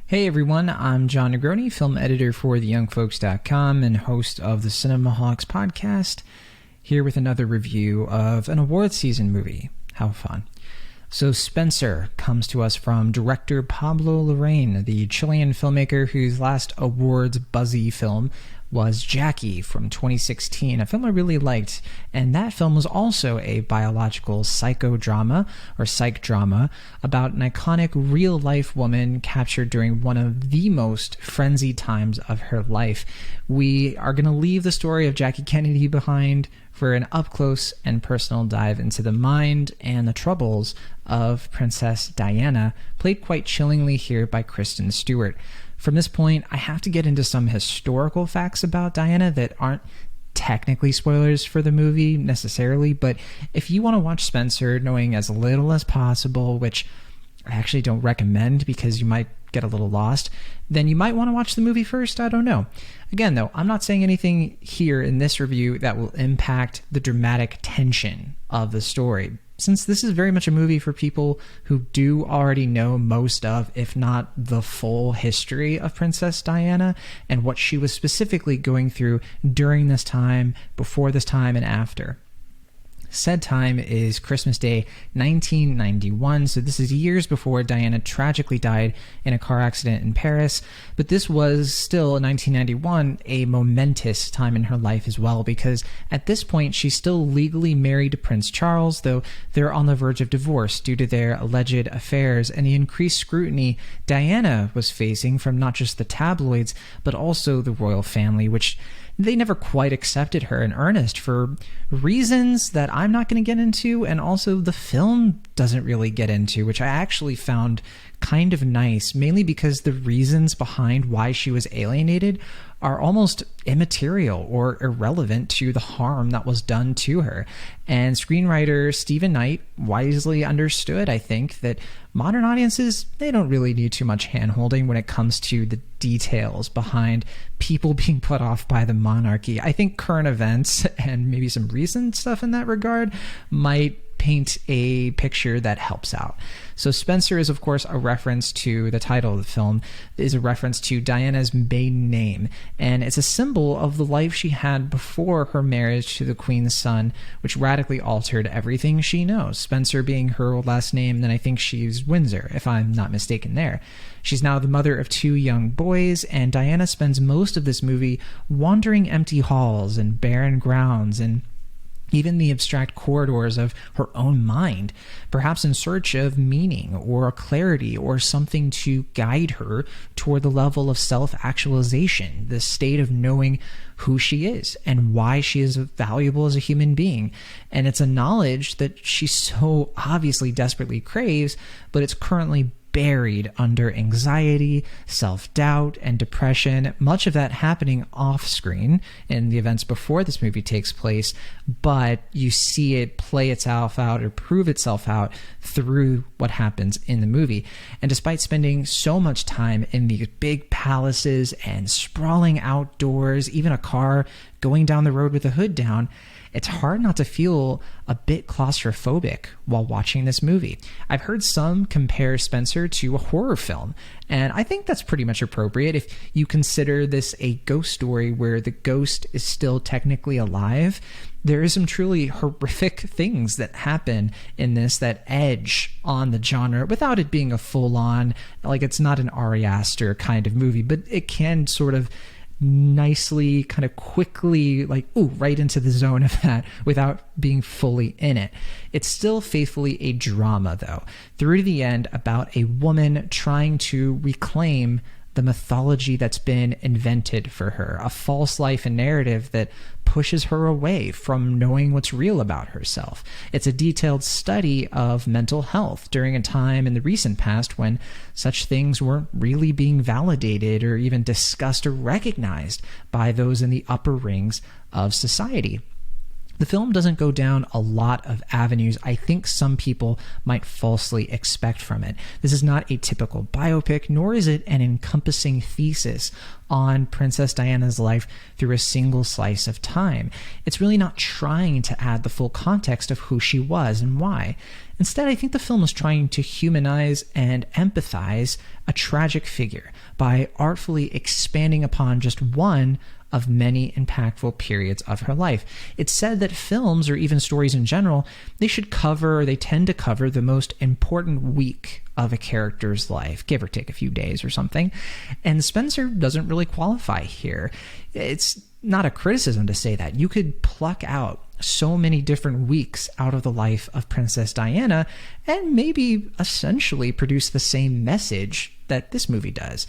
Hey everyone, I'm John Negroni, film editor for theyoungfolks.com and host of the Cinemaholics podcast, here with another review of an award season movie. How fun. So Spencer comes to us from director Pablo Larraín, the Chilean filmmaker whose last awards buzzy film was Jackie from 2016, a film I really liked, and that film was also a biological psychodrama or psych drama about an iconic real-life woman captured during one of the most frenzied times of her life. We are going to leave the story of Jackie Kennedy behind for an up-close and personal dive into the mind and the troubles of Princess Diana, played quite chillingly here by Kristen Stewart. From this point, I have to get into some historical facts about Diana that aren't technically spoilers for the movie necessarily, but if you want to watch Spencer knowing as little as possible, which I actually don't recommend because you might get a little lost, then you might want to watch the movie first. I don't know. Again, though, I'm not saying anything here in this review that will impact the dramatic tension of the story, since this is very much a movie for people who do already know most of, if not the full history of Princess Diana and what she was specifically going through during this time, before this time, and after. Said time is Christmas Day 1991, so this is years before Diana tragically died in a car accident in Paris, but this was still, in 1991, a momentous time in her life as well, because at this point she's still legally married to Prince Charles, though they're on the verge of divorce due to their alleged affairs and the increased scrutiny Diana was facing from not just the tabloids, but also the royal family, which they never quite accepted her in earnest for reasons that I'm not going to get into, and also the film doesn't really get into, which I actually found kind of nice, mainly because the reasons behind why she was alienated are almost immaterial or irrelevant to the harm that was done to her. And screenwriter Stephen Knight wisely understood, I think, that modern audiences, they don't really need too much hand-holding when it comes to the details behind people being put off by the monarchy. I think current events and maybe some recent stuff in that regard might paint a picture that helps out. So Spencer is, of course, a reference to the title of the film, is a reference to Diana's maiden name, and it's a symbol of the life she had before her marriage to the Queen's son, which radically altered everything she knows. Spencer being her last name, then I think she's Windsor, if I'm not mistaken there. She's now the mother of 2 young boys, and Diana spends most of this movie wandering empty halls and barren grounds and even the abstract corridors of her own mind, perhaps in search of meaning or clarity or something to guide her toward the level of self-actualization, the state of knowing who she is and why she is valuable as a human being. And it's a knowledge that she so obviously desperately craves, but it's currently buried under anxiety, self-doubt, and depression, much of that happening off-screen in the events before this movie takes place, but you see it play itself out or prove itself out through what happens in the movie. And despite spending so much time in these big palaces and sprawling outdoors, even a car going down the road with the hood down, it's hard not to feel a bit claustrophobic while watching this movie. I've heard some compare Spencer to a horror film, and I think that's pretty much appropriate if you consider this a ghost story where the ghost is still technically alive. There is some truly horrific things that happen in this that edge on the genre without it being a full-on, like it's not an Ari Aster kind of movie, but it can sort of nicely, kind of quickly, like, ooh, right into the zone of that without being fully in it. It's still faithfully a drama, though, through to the end, about a woman trying to reclaim the mythology that's been invented for her, a false life and narrative that pushes her away from knowing what's real about herself. It's a detailed study of mental health during a time in the recent past when such things weren't really being validated or even discussed or recognized by those in the upper rings of society. The film doesn't go down a lot of avenues I think some people might falsely expect from it. This is not a typical biopic, nor is it an encompassing thesis on Princess Diana's life through a single slice of time. It's really not trying to add the full context of who she was and why. Instead, I think the film is trying to humanize and empathize a tragic figure by artfully expanding upon just one of many impactful periods of her life. It's said that films, or even stories in general, they tend to cover the most important week of a character's life, give or take a few days or something. And Spencer doesn't really qualify here. It's not a criticism to say that. You could pluck out so many different weeks out of the life of Princess Diana and maybe essentially produce the same message that this movie does.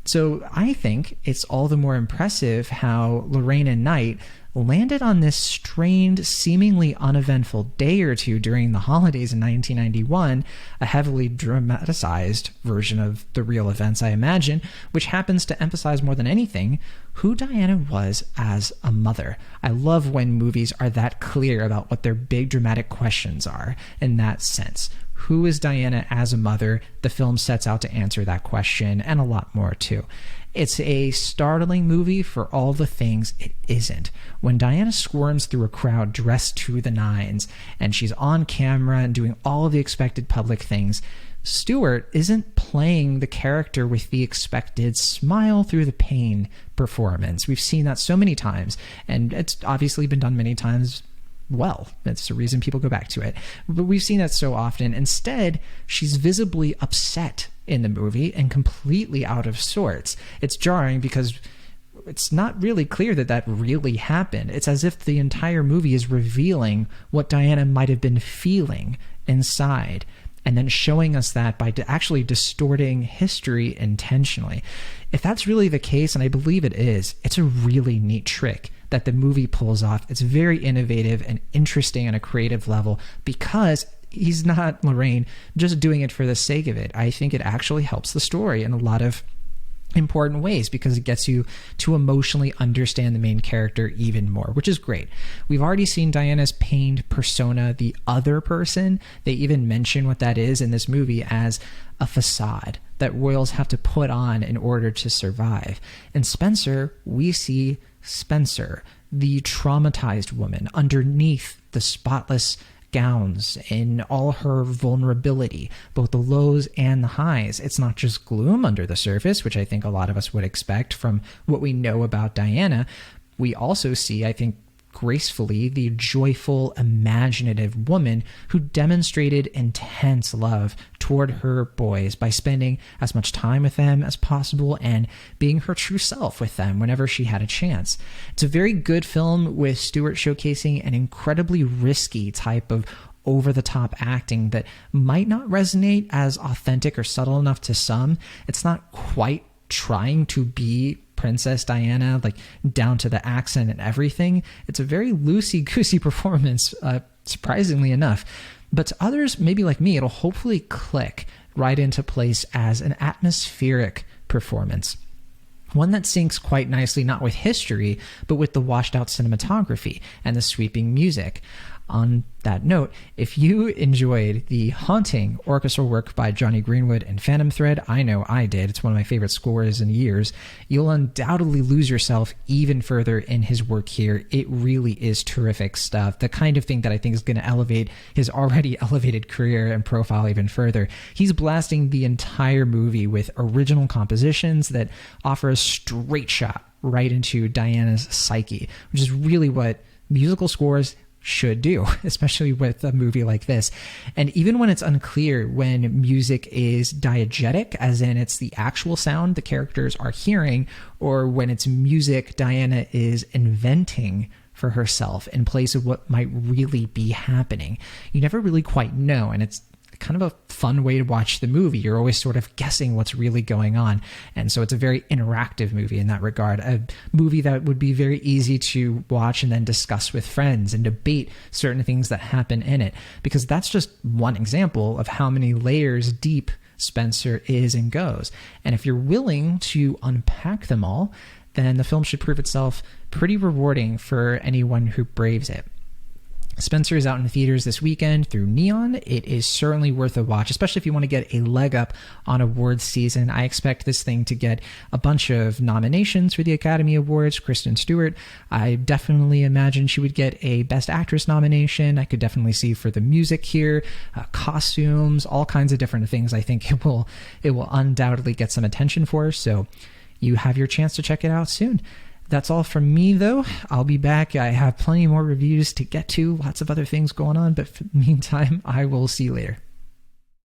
So I think it's all the more impressive how Lorraine and Knight landed on this strained, seemingly uneventful day or two during the holidays in 1991, a heavily dramatized version of the real events, I imagine, which happens to emphasize more than anything who Diana was as a mother. I love when movies are that clear about what their big dramatic questions are in that sense. Who is Diana as a mother? The film sets out to answer that question and a lot more too. It's a startling movie for all the things it isn't. When Diana squirms through a crowd dressed to the nines and she's on camera and doing all of the expected public things, Stewart isn't playing the character with the expected smile through the pain performance. We've seen that so many times, and it's obviously been done many times well. That's the reason people go back to it. But we've seen that so often. Instead, she's visibly upset in the movie and completely out of sorts. It's jarring because it's not really clear that that really happened. It's as if the entire movie is revealing what Diana might have been feeling inside, and then showing us that by actually distorting history intentionally. If that's really the case, and I believe it is, it's a really neat trick that the movie pulls off. It's very innovative and interesting on a creative level because he's not, Lorraine, just doing it for the sake of it. I think it actually helps the story in a lot of important ways because it gets you to emotionally understand the main character even more, which is great. We've already seen Diana's pained persona, the other person. They even mention what that is in this movie as a facade that royals have to put on in order to survive. In Spencer, we see Spencer, the traumatized woman, underneath the spotless gowns in all her vulnerability, both the lows and the highs. It's not just gloom under the surface, which I think a lot of us would expect from what we know about Diana. We also see, I think, gracefully, the joyful, imaginative woman who demonstrated intense love toward her boys by spending as much time with them as possible and being her true self with them whenever she had a chance. It's a very good film with Stewart showcasing an incredibly risky type of over-the-top acting that might not resonate as authentic or subtle enough to some. It's not quite trying to be Princess Diana, like down to the accent and everything. It's a very loosey-goosey performance, surprisingly enough. But to others, maybe like me, it'll hopefully click right into place as an atmospheric performance. One that syncs quite nicely, not with history, but with the washed-out cinematography and the sweeping music. On that note, if you enjoyed the haunting orchestral work by Jonny Greenwood and Phantom Thread, I know I did, it's one of my favorite scores in years, you'll undoubtedly lose yourself even further in his work here. It really is terrific stuff, the kind of thing that I think is going to elevate his already elevated career and profile even further. He's blasting the entire movie with original compositions that offer a straight shot right into Diana's psyche, which is really what musical scores should do, especially with a movie like this. And even when it's unclear when music is diegetic, as in it's the actual sound the characters are hearing, or when it's music Diana is inventing for herself in place of what might really be happening, you never really quite know. And it's kind of a fun way to watch the movie. You're always sort of guessing what's really going on. And so it's a very interactive movie in that regard, a movie that would be very easy to watch and then discuss with friends and debate certain things that happen in it, because that's just one example of how many layers deep Spencer is and goes. And if you're willing to unpack them all, then the film should prove itself pretty rewarding for anyone who braves it. Spencer is out in the theaters this weekend through Neon. It is certainly worth a watch, especially if you want to get a leg up on awards season. I expect this thing to get a bunch of nominations for the Academy Awards. Kristen Stewart, I definitely imagine she would get a Best Actress nomination. I could definitely see for the music here, costumes, all kinds of different things. I think it will undoubtedly get some attention for her. So you have your chance to check it out soon. That's all from me, though. I'll be back. I have plenty more reviews to get to, lots of other things going on, but for the meantime, I will see you later.